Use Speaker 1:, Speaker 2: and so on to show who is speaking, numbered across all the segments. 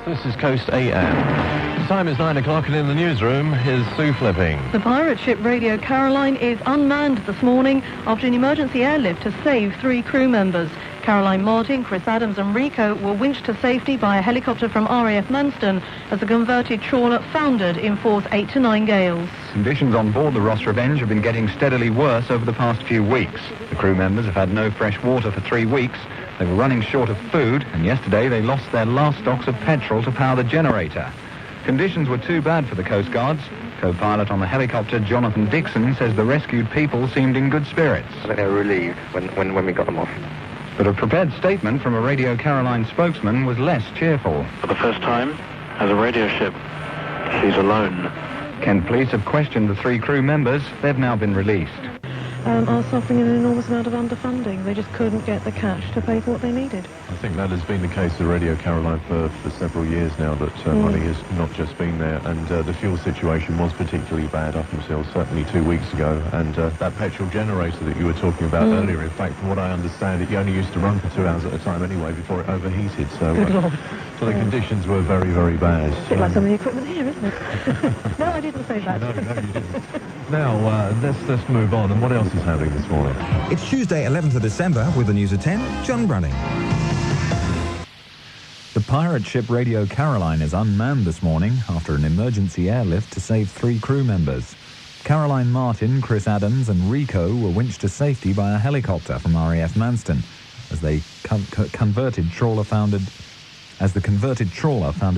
Speaker 1: This is Coast AM. Time is 9 o'clock and in the newsroom is Sue Flipping.
Speaker 2: The pirate ship Radio Caroline is unmanned this morning after an emergency airlift to save 3 crew members. Caroline Martin, Chris Adams and Rico were winched to safety by a helicopter from RAF Manston as the converted trawler foundered in force 8 to 9 gales.
Speaker 3: Conditions on board the Ross Revenge have been getting steadily worse over the past few weeks. The crew members have had no fresh water for 3 weeks. They were running short of food, and yesterday they lost their last stocks of petrol to power the generator. Conditions were too bad for the Coast Guards. Co-pilot on the helicopter, Jonathan Dixon, says the rescued people seemed in good spirits.
Speaker 4: I think they were relieved when we got them off.
Speaker 3: But a prepared statement from a Radio Caroline spokesman was less cheerful.
Speaker 5: For the first time, as a radio ship, she's alone.
Speaker 3: Kent police have questioned the 3 crew members. They've now been released.
Speaker 2: Are suffering an enormous amount of underfunding. They just couldn't get the cash to pay for what they needed.
Speaker 1: I think that has been the case with Radio Caroline for several years now, that money has not just been there, and the fuel situation was particularly bad up until certainly 2 weeks ago, and that petrol generator that you were talking about earlier, in fact, from what I understand, it only used to run for 2 hours at a time anyway before it overheated, so the conditions were very, very bad.
Speaker 2: A bit like some of the equipment here, isn't it? No, I didn't say that.
Speaker 1: No, you didn't. Now, let's move on, and what else is happening this morning?
Speaker 6: It's Tuesday, 11th of December, with the news at 10, John Brunning. The pirate ship Radio Caroline is unmanned this morning after an emergency airlift to save 3 crew members. Caroline Martin, Chris Adams and Rico were winched to safety by a helicopter from RAF Manston as the converted trawler foundered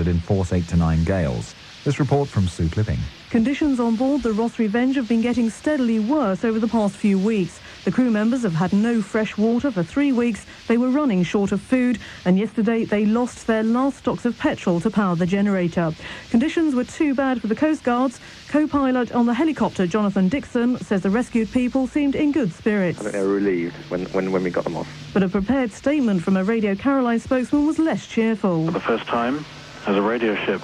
Speaker 6: in force 8 to 9 gales. This report from Sue Flipping.
Speaker 2: Conditions on board the Ross Revenge have been getting steadily worse over the past few weeks. The crew members have had no fresh water for 3 weeks. They were running short of food, and yesterday they lost their last stocks of petrol to power the generator. Conditions were too bad for the Coast Guards. Co-pilot on the helicopter, Jonathan Dixon, says the rescued people seemed in good spirits.
Speaker 4: I think they were relieved when we got them off.
Speaker 2: But a prepared statement from a Radio Caroline spokesman was less cheerful.
Speaker 5: For the first time, as a radio ship,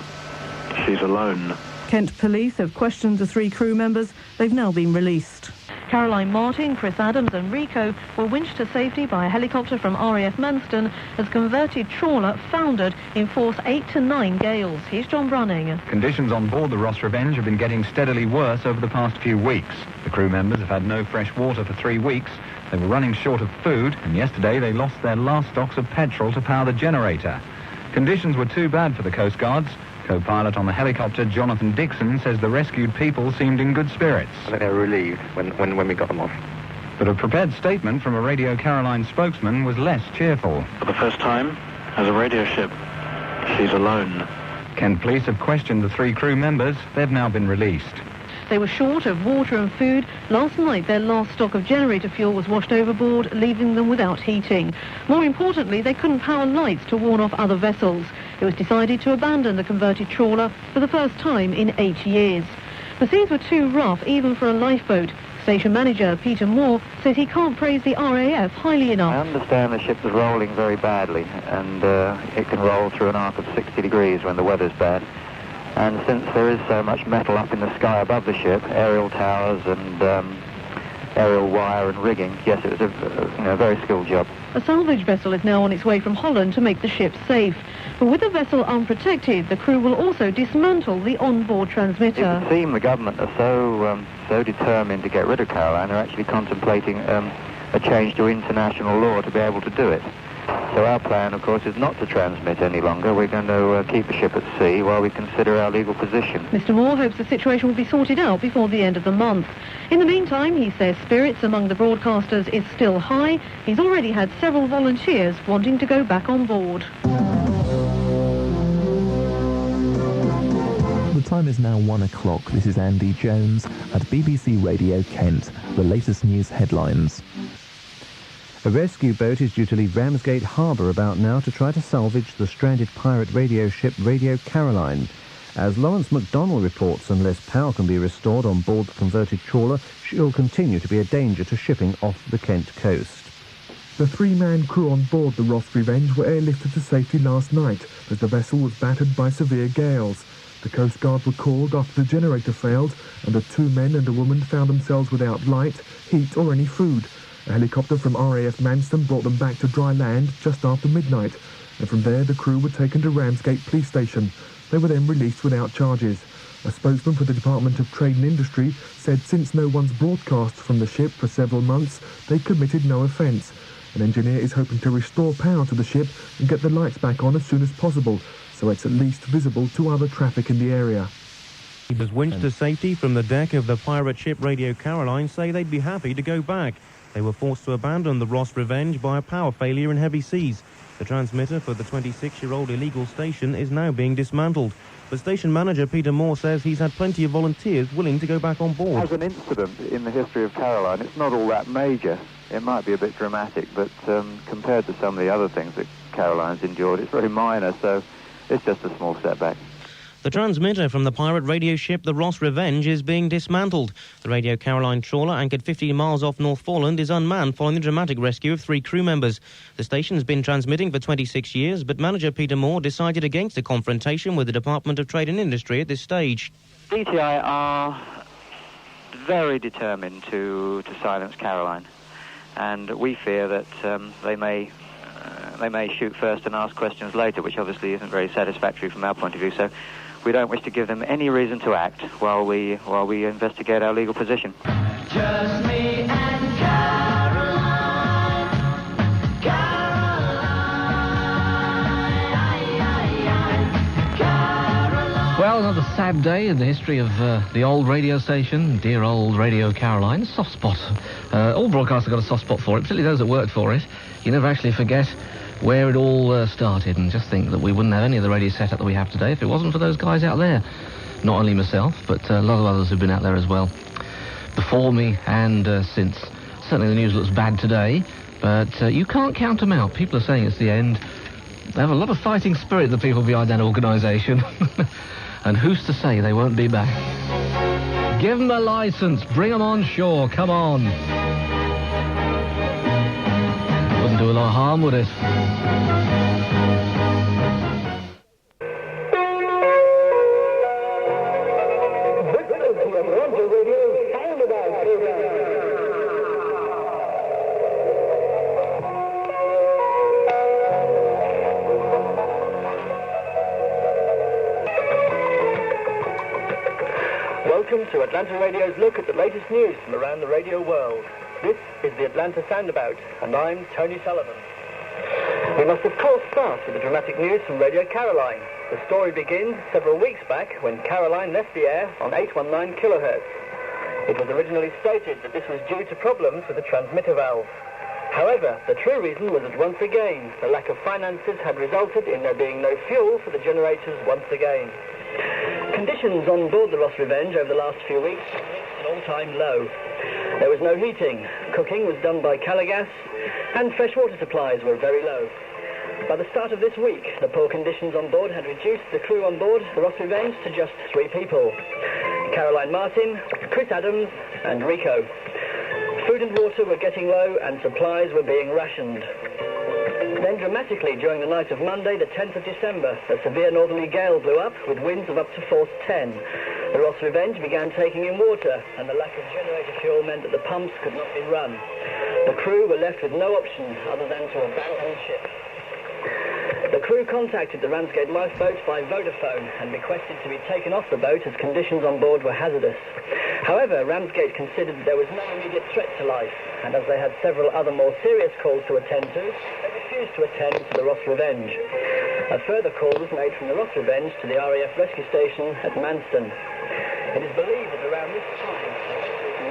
Speaker 5: she's alone.
Speaker 2: Kent police have questioned the 3 crew members. They've now been released. Caroline Martin, Chris Adams and Rico were winched to safety by a helicopter from RAF Manston as converted trawler foundered in force 8 to 9 gales. Here's John Brunning.
Speaker 3: Conditions on board the Ross Revenge have been getting steadily worse over the past few weeks. The crew members have had no fresh water for 3 weeks. They were running short of food, and yesterday they lost their last stocks of petrol to power the generator. Conditions were too bad for the Coast Guards. Co-pilot on the helicopter, Jonathan Dixon, says the rescued people seemed in good spirits.
Speaker 4: I think they were relieved when we got them off.
Speaker 3: But a prepared statement from a Radio Caroline spokesman was less cheerful.
Speaker 5: For the first time, as a radio ship, she's alone.
Speaker 3: Kent police have questioned the 3 crew members. They've now been released.
Speaker 2: They were short of water and food. Last night, their last stock of generator fuel was washed overboard, leaving them without heating. More importantly, they couldn't power lights to warn off other vessels. It was decided to abandon the converted trawler for the first time in 8 years. The seas were too rough, even for a lifeboat. Station manager Peter Moore says he can't praise the RAF highly enough.
Speaker 7: I understand the ship is rolling very badly, and it can roll through an arc of 60 degrees when the weather's bad. And since there is so much metal up in the sky above the ship, aerial towers and aerial wire and rigging, yes, it was a very skilled job.
Speaker 2: A salvage vessel is now on its way from Holland to make the ship safe. But with the vessel unprotected, the crew will also dismantle the onboard transmitter.
Speaker 7: It would seem the government are so determined to get rid of Caroline, they're actually contemplating a change to international law to be able to do it. So our plan, of course, is not to transmit any longer. We're going to keep the ship at sea while we consider our legal position.
Speaker 2: Mr. Moore hopes the situation will be sorted out before the end of the month. In the meantime, he says spirits among the broadcasters is still high. He's already had several volunteers wanting to go back on board.
Speaker 8: The time is now 1 o'clock. This is Andy Jones at BBC Radio Kent. The latest news headlines. A rescue boat is due to leave Ramsgate Harbour about now to try to salvage the stranded pirate radio ship Radio Caroline. As Lawrence MacDonald reports, unless power can be restored on board the converted trawler, she'll continue to be a danger to shipping off the Kent coast.
Speaker 9: The 3-man crew on board the Ross Revenge were airlifted to safety last night as the vessel was battered by severe gales. The Coast Guard were called after the generator failed, and the 2 men and a woman found themselves without light, heat or any food. A helicopter from RAF Manston brought them back to dry land just after midnight. and from there the crew were taken to Ramsgate Police Station. They were then released without charges. A spokesman for the Department of Trade and Industry said since no one's broadcast from the ship for several months, they committed no offence. An engineer is hoping to restore power to the ship and get the lights back on as soon as possible, so it's at least visible to other traffic in the area.
Speaker 10: Keepers winched to safety from the deck of the pirate ship Radio Caroline say they'd be happy to go back. They were forced to abandon the Ross Revenge by a power failure in heavy seas. The transmitter for the 26-year-old illegal station is now being dismantled. But station manager Peter Moore says he's had plenty of volunteers willing to go back on board.
Speaker 7: As an incident in the history of Caroline, it's not all that major. It might be a bit dramatic, but compared to some of the other things that Caroline's endured, it's very minor, so it's just a small setback.
Speaker 10: The transmitter from the pirate radio ship the Ross Revenge is being dismantled. The Radio Caroline trawler, anchored 50 miles off North Foreland, is unmanned following the dramatic rescue of 3 crew members. The station's been transmitting for 26 years, but manager Peter Moore decided against a confrontation with the Department of Trade and Industry at this stage.
Speaker 7: DTI are very determined to silence Caroline, and we fear that they may shoot first and ask questions later, which obviously isn't very satisfactory from our point of view. So we don't wish to give them any reason to act while we investigate our legal position.
Speaker 11: Just me and Caroline, Caroline.
Speaker 12: Well, another sad day in the history of the old radio station, dear old Radio Caroline. Soft spot. All broadcasters have got a soft spot for it, particularly those that worked for it. You never actually forget where it all started, and just think that we wouldn't have any of the radio setup that we have today if it wasn't for those guys out there. Not only myself, but a lot of others who've been out there as well, before me and since. Certainly the news looks bad today, but you can't count them out. People are saying it's the end. They have a lot of fighting spirit, the people behind that organisation. And who's to say they won't be back? Give them a licence, bring them on shore, come on. Wouldn't do a lot of harm, would it?
Speaker 13: Welcome to Atlanta Radio's look at the latest news from around the radio world. This is the Atlanta Soundabout, and I'm Tony Sullivan. We must of course start with the dramatic news from Radio Caroline. The story begins several weeks back when Caroline left the air on 819 kilohertz. It was originally stated that this was due to problems with the transmitter valve. However, the true reason was that once again, the lack of finances had resulted in there being no fuel for the generators once again. Conditions on board the Ross Revenge over the last few weeks reached an all-time low. There was no heating, cooking was done by Calagas, and freshwater supplies were very low. By the start of this week, the poor conditions on board had reduced the crew on board the Ross Revenge to just 3 people. Caroline Martin, Chris Adams, and Rico. Food and water were getting low, and supplies were being rationed. Then dramatically, during the night of Monday, the 10th of December, a severe northerly gale blew up with winds of up to force 10. The Ross Revenge began taking in water, and the lack of generator fuel meant that the pumps could not be run. The crew were left with no option other than to abandon ship. The crew contacted the Ramsgate lifeboat by Vodafone and requested to be taken off the boat as conditions on board were hazardous. However, Ramsgate considered that there was no immediate threat to life, and as they had several other more serious calls to attend to, they refused to attend to the Ross Revenge. A further call was made from the Ross Revenge to the RAF rescue station at Manston. It is believed that around this time,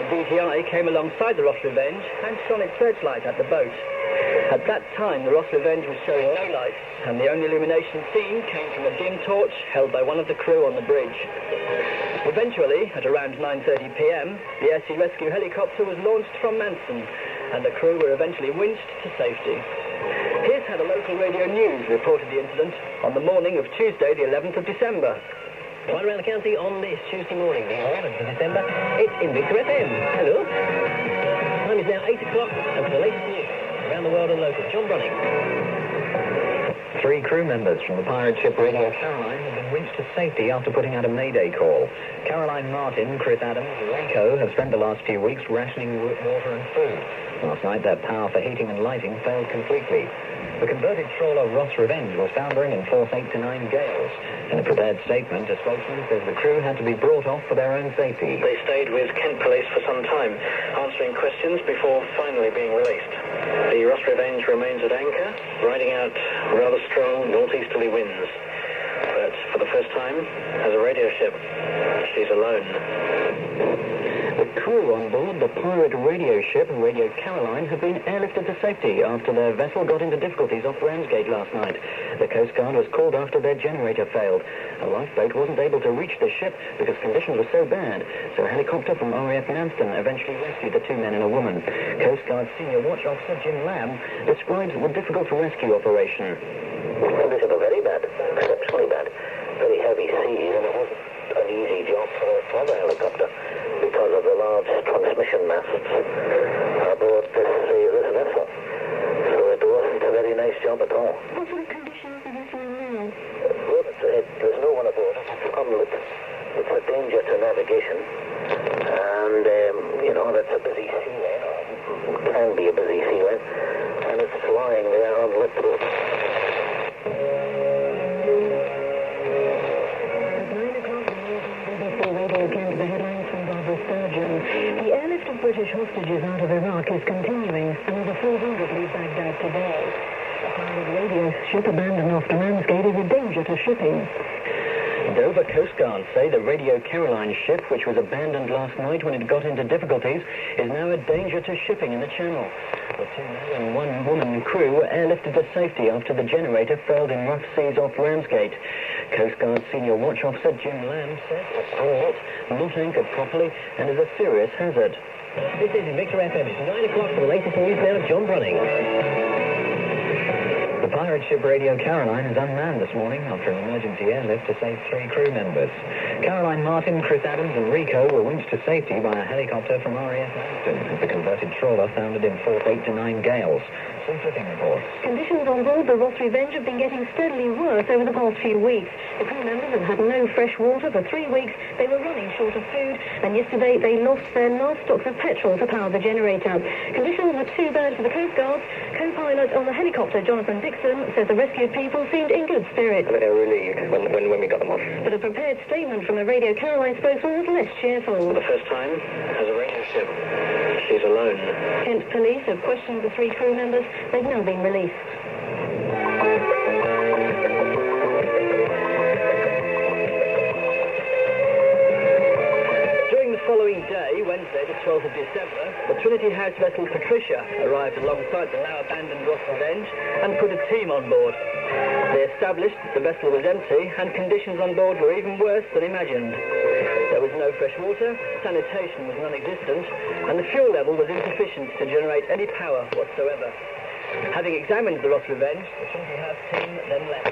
Speaker 13: the DTI came alongside the Ross Revenge and shone its searchlight at the boat. At that time, the Ross Revenge was showing no light, and the only illumination seen came from a dim torch held by one of the crew on the bridge. Eventually, at around 9:30 p.m, the Air Sea Rescue helicopter was launched from Manston, and the crew were eventually winched to safety. Here's how the local radio news reported the incident on the morning of Tuesday, the 11th of December. Right around the county on this Tuesday morning, the 11th of December, it's Invicta FM. Hello. Time is now 8 o'clock, and for the latest news around the world and local, John Brunning.
Speaker 3: 3 crew members from the pirate ship Radio Caroline have been winched to safety after putting out a mayday call. Caroline Martin, Chris Adams, and Rico have spent the last few weeks rationing water and food. Last night, their power for heating and lighting failed completely.
Speaker 14: The converted trawler Ross Revenge was foundering in force 8 to 9 gales. In a prepared statement, a spokesman says the crew had to be brought off for their own safety.
Speaker 5: They stayed with Kent Police for some time, answering questions before finally being released. The Ross Revenge remains at anchor, riding out rather strong northeasterly winds. But for the first time, as a radio ship, she's alone.
Speaker 14: The crew on board the pirate radio ship Radio Caroline have been airlifted to safety after their vessel got into difficulties off Ramsgate last night. The Coast Guard was called after their generator failed. A lifeboat wasn't able to reach the ship because conditions were so bad, so a helicopter from RAF Manston eventually rescued the 2 men and a woman. Coast Guard Senior Watch Officer Jim Lamb describes the difficult rescue operation.
Speaker 15: Conditions were very bad, exceptionally bad. Very heavy seas, and it wasn't an easy job for the helicopter because of the large transmission masts aboard this vessel. So it wasn't a very nice job at all.
Speaker 2: What sort of conditions are this in now?
Speaker 15: Well, there's no one aboard. It's unlit. It's a danger to navigation. And, that's a busy sea lane. It can be a busy sea lane. And it's lying there unlit.
Speaker 2: The airlift of British hostages out of Iraq is continuing. Another 400 leave Baghdad today. A pirate radio ship abandoned off Ramsgate is a danger to shipping.
Speaker 14: Dover Coast Guard say the Radio Caroline ship, which was abandoned last night when it got into difficulties, is now a danger to shipping in the Channel. The 2 men and 1 woman crew were airlifted to safety after the generator failed in rough seas off Ramsgate. Coast Guard Senior Watch Officer Jim Lamb said it's unlit, not anchored properly, and is a serious hazard.
Speaker 13: This is Victor FM. It's 9 o'clock for the latest news now. John Brunning.
Speaker 14: The pirate ship Radio Caroline is unmanned this morning after an emergency airlift to save 3 crew members. Caroline Martin, Chris Adams and Rico were winched to safety by a helicopter from RAF Manston as the converted trawler foundered in force 8 to 9 gales. Some flipping reports.
Speaker 2: Conditions on board the Ross Revenge have been getting steadily worse over the past few weeks. The crew members have had no fresh water for 3 weeks. They were running short of food, and yesterday they lost their last stocks of petrol to power the generator. Conditions were too bad for the Coast Guard. Co-pilot on the helicopter, Jonathan Dixon, says the rescued people seemed in good spirits.
Speaker 4: They were relieved when we got them off.
Speaker 2: But a prepared statement from the Radio Caroline spokesman was less cheerful.
Speaker 5: For the first time, as a radio ship, she's alone.
Speaker 2: Kent Police have questioned the 3 crew members. They've now been released.
Speaker 13: During the following day, Wednesday, the 12th of December, the Trinity House vessel Patricia arrived alongside the now abandoned Ross Revenge and put a team on board. They established that the vessel was empty and conditions on board were even worse than imagined. There was no fresh water, sanitation was non-existent, and the fuel level was insufficient to generate any power whatsoever. Having examined the Ross Revenge, the Trinity House team then left.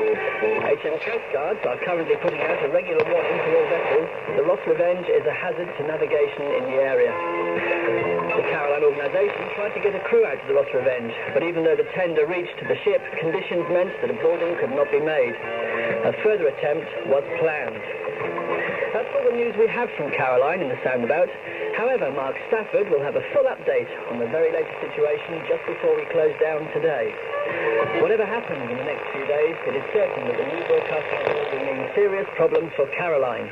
Speaker 13: HM Coast Guards are currently putting out a regular warning to all vessels. The Ross Revenge is a hazard to navigation in the area. The Caroline organisation tried to get a crew out of the Ross Revenge, but even though the tender reached the ship, conditions meant that a boarding could not be made. A further attempt was planned. That's all the news we have from Caroline in the Soundabout. However, Mark Stafford will have a full update on the very latest situation just before we close down today. Whatever happens in the next few days, it is certain that the new broadcasting will mean serious problems for Caroline.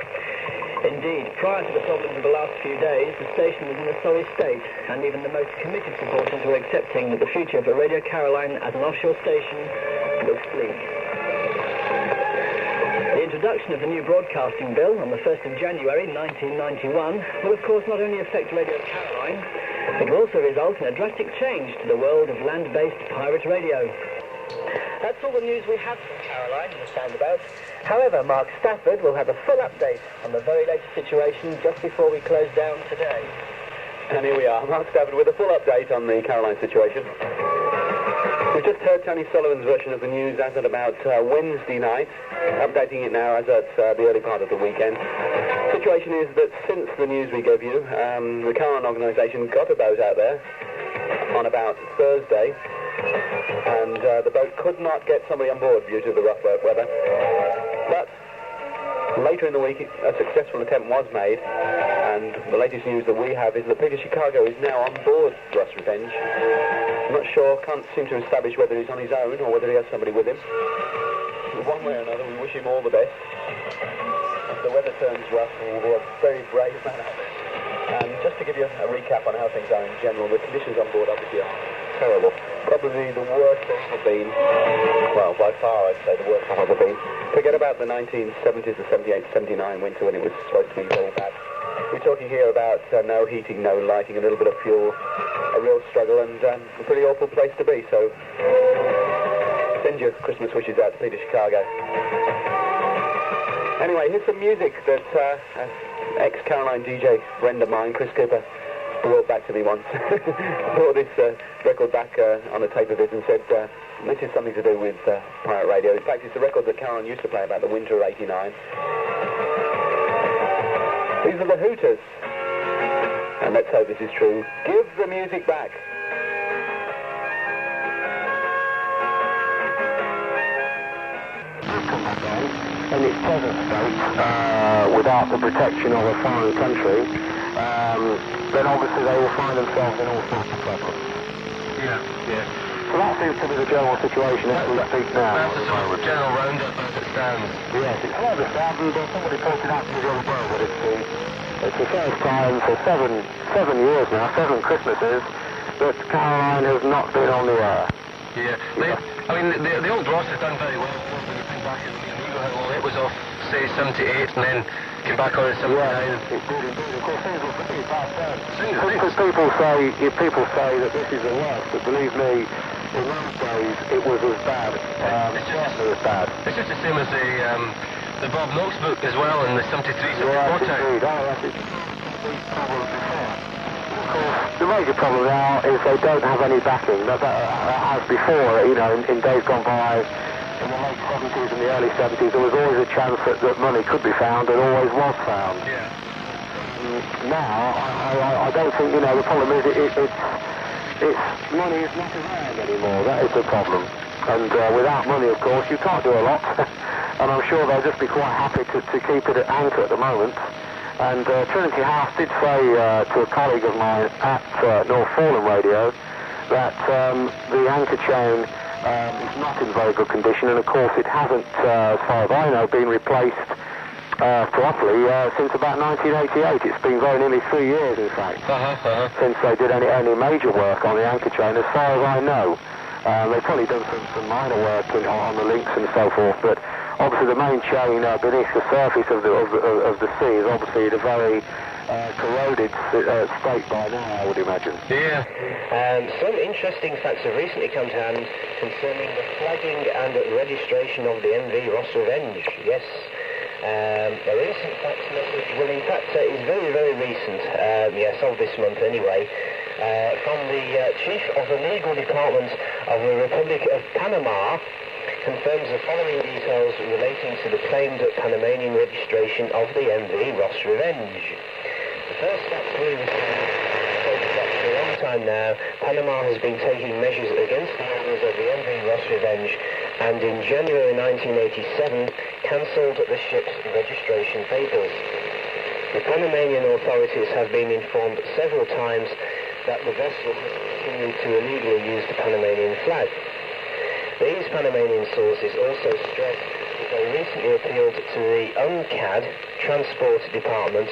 Speaker 13: Indeed, prior to the problems of the last few days, the station was in a sorry state, and even the most committed supporters were accepting that the future for Radio Caroline as an offshore station looks bleak. The introduction of the new broadcasting bill on the 1st of January 1991 will of course not only affect Radio Caroline, it will also result in a drastic change to the world of land-based pirate radio. That's all the news we have from Caroline in the Soundabout. However, Mark Stafford will have a full update on the very latest situation just before we close down today.
Speaker 16: And here we are, Mark Stafford with a full update on the Caroline situation. We've just heard Tony Sullivan's version of the news as at about Wednesday night, updating it now as at the early part of the weekend. The situation is that since the news we gave you, the Caroline organisation got a boat out there on about Thursday, and the boat could not get somebody on board due to the rough weather. But later in the week, a successful attempt was made, And the latest news that we have is that Peter Chicago is now on board Ross Revenge. I'm not sure, can't seem to establish whether he's on his own or whether he has somebody with him. But one way or another, we wish him all the best. If the weather turns rough, he will be a very brave man out there. Just to give you a recap on how things are in general, the conditions on board obviously are terrible. Probably the worst they've ever been. Well, by far, I'd say the worst they've ever been. Forget about the 1970s, the 78, 79 winter when it was supposed to be very bad. We're talking here about no heating, no lighting, a little bit of fuel, a real struggle, and a pretty awful place to be. So, send your Christmas wishes out to Peter Chicago. Anyway, here's some music that ex-Caroline DJ friend of mine, Chris Cooper, brought back to me once. Brought this record back on a tape of it and said, this is something to do with pirate radio. In fact, it's the record that Caroline used to play about the winter of '89. These are the Hooters. And let's hope this is true. Give the music back.
Speaker 15: In its present state, without the protection of a foreign country, then obviously they will find themselves in all sorts of trouble.
Speaker 17: Yeah.
Speaker 15: So that seems to be the general situation as we speak now.
Speaker 17: That's the sort of general roundup as it stands.
Speaker 15: Yes, it's rather sad, and somebody pointed out to me the other day that it's the first time for seven years now, 7 Christmases, that Caroline has not been on the air.
Speaker 17: Yeah. I mean, the old Ross has done very well. Back in the Amigo, how long it was off, say 78, and then came back on at 79.
Speaker 15: Yeah, it did indeed. Of course, things were pretty bad then. Because people say that this is the worst, but believe me, in those days it was as bad. As bad.
Speaker 17: It's just the same as the Bob Knox book as well, in the 73, 74 time.
Speaker 15: Indeed. That's it. Problems before. Of course, the major problem now is they don't have any backing. As before, you know, in days gone by, in the late 70s and the early 70s, there was always a chance that money could be found and always was found.
Speaker 17: Yeah.
Speaker 15: Now, I don't think, you know, the problem is it's money is not around anymore. That is the problem. And without money, of course, you can't do a lot. And I'm sure they'll just be quite happy to keep it at anchor at the moment. And Trinity House did say to a colleague of mine at North Foreland Radio that the anchor chain is not in very good condition, and of course it hasn't, as far as I know, been replaced properly since about 1988. It's been very nearly 3 years, in fact, since they did any major work on the anchor chain, as far as I know. They've probably done some minor work on the links and so forth, but obviously the main chain beneath the surface of the sea is obviously in a very corroded state by now, I would imagine.
Speaker 17: Yeah.
Speaker 18: Some interesting facts have recently come to hand concerning the flagging and registration of the MV Ross Revenge. Yes. A recent fax message, well in fact is very, very recent, yes, of this month anyway, from the Chief of the Legal Department of the Republic of Panama, confirms the following details relating to the claimed Panamanian registration of the MV Ross Revenge. The first fact we received states that for a long time now, Panama has been taking measures against the owners of the MV Ross Revenge, and in January 1987 cancelled the ship's registration papers. The Panamanian authorities have been informed several times that the vessel has continued to illegally use the Panamanian flag. These Panamanian sources also stress that they recently appealed to the UNCAD Transport Department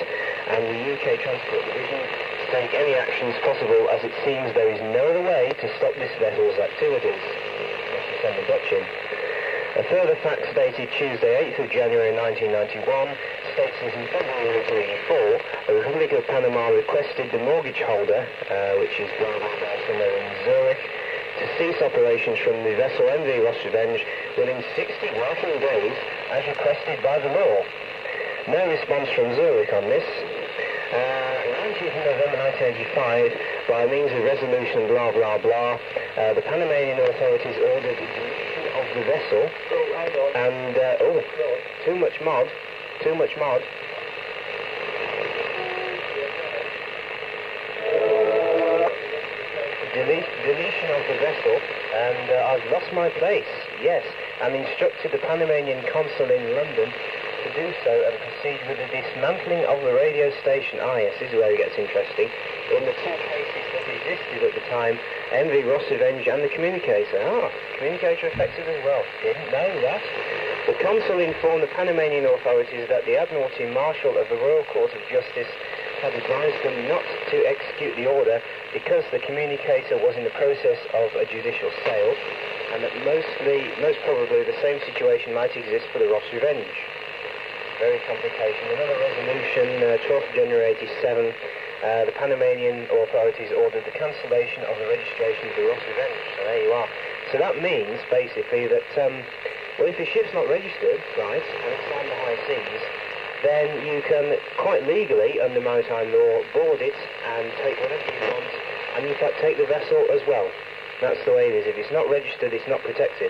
Speaker 18: and the UK Transport Division to take any actions possible, as it seems there is no other way to stop this vessel's activities. Let's send the Dutch in. A further fax dated Tuesday 8th of January 1991 states that in February 1984, the Republic of Panama requested the mortgage holder, which is somewhere in Zurich, to cease operations from the vessel MV Ross Revenge within 60 working days as requested by the law. No response from Zurich on this. 19th of November 1985, by means of resolution blah blah blah, the Panamanian authorities ordered the deletion of the vessel and, too much mod. Deletion of the vessel, and I've lost my place, yes, and instructed the Panamanian consul in London to to do so and proceed with the dismantling of the radio station. Ah, yes, this is where it gets interesting. In the two cases that existed at the time, MV Ross Revenge and the communicator. Ah, communicator affected as well. Didn't know that. The consul informed the Panamanian authorities that the Admiralty Marshal of the Royal Court of Justice had advised them not to execute the order because the communicator was in the process of a judicial sale, and that most probably the same situation might exist for the Ross Revenge. Very complicated. Another resolution, 12th January 87, the Panamanian authorities ordered the cancellation of the registration of the Ross Revenge. So there you are. So that means, basically, that, well, if a ship's not registered, right, and it's on the high seas, then you can, quite legally, under maritime law, board it and take whatever you want, and in fact take the vessel as well. That's the way it is. If it's not registered, it's not protected.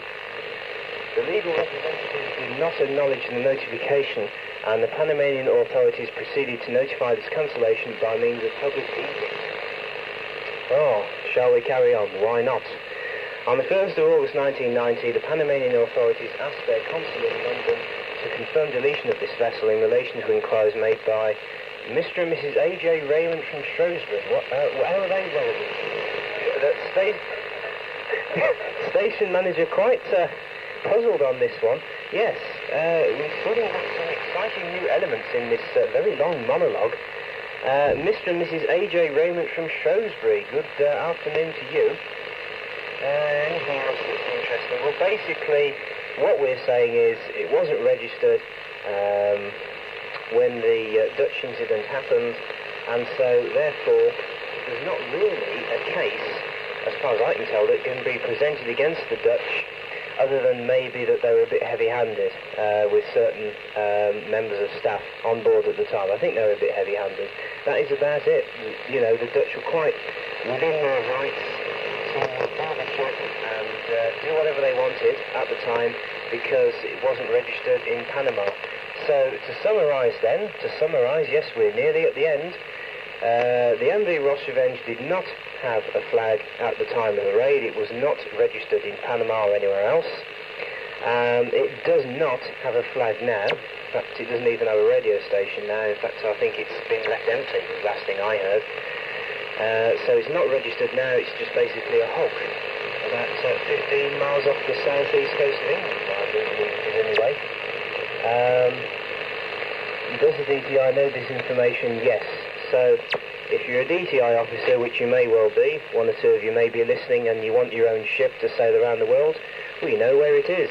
Speaker 18: The legal representatives did not acknowledge the notification, and the Panamanian authorities proceeded to notify this cancellation by means of public edict. Oh, shall we carry on? Why not? On the 1st of August 1990, the Panamanian authorities asked their consul in London to confirm deletion of this vessel in relation to inquiries made by Mr. and Mrs. A.J. Raymond from Shrewsbury. How are they relevant? Station manager quite puzzled on this one. Yes, we suddenly have some exciting new elements in this very long monologue. Mr. and Mrs. A.J. Raymond from Shrewsbury, good afternoon to you. Anything else that's interesting? Well, basically, what we're saying is it wasn't registered when the Dutch incident happened, and so therefore there's not really a case, as far as I can tell, that can be presented against the Dutch, other than maybe that they were a bit heavy-handed with certain members of staff on board at the time. I think they were a bit heavy-handed. That is about it. You know, the Dutch were quite within their rights to board the ship and do whatever they wanted at the time because it wasn't registered in Panama. So to summarise, yes, we're nearly at the end. The MV Ross Revenge did not have a flag at the time of the raid. It was not registered in Panama or anywhere else. It does not have a flag now. In fact, it doesn't even have a radio station now. In fact, I think it's been left empty, was the last thing I heard. So it's not registered now. It's just basically a hulk about 15 miles off the southeast coast of England, I believe it is anyway. Does the DTI know this information? Yes. So if you're a DTI officer, which you may well be, one or two of you may be listening, and you want your own ship to sail around the world, well, you know where it is.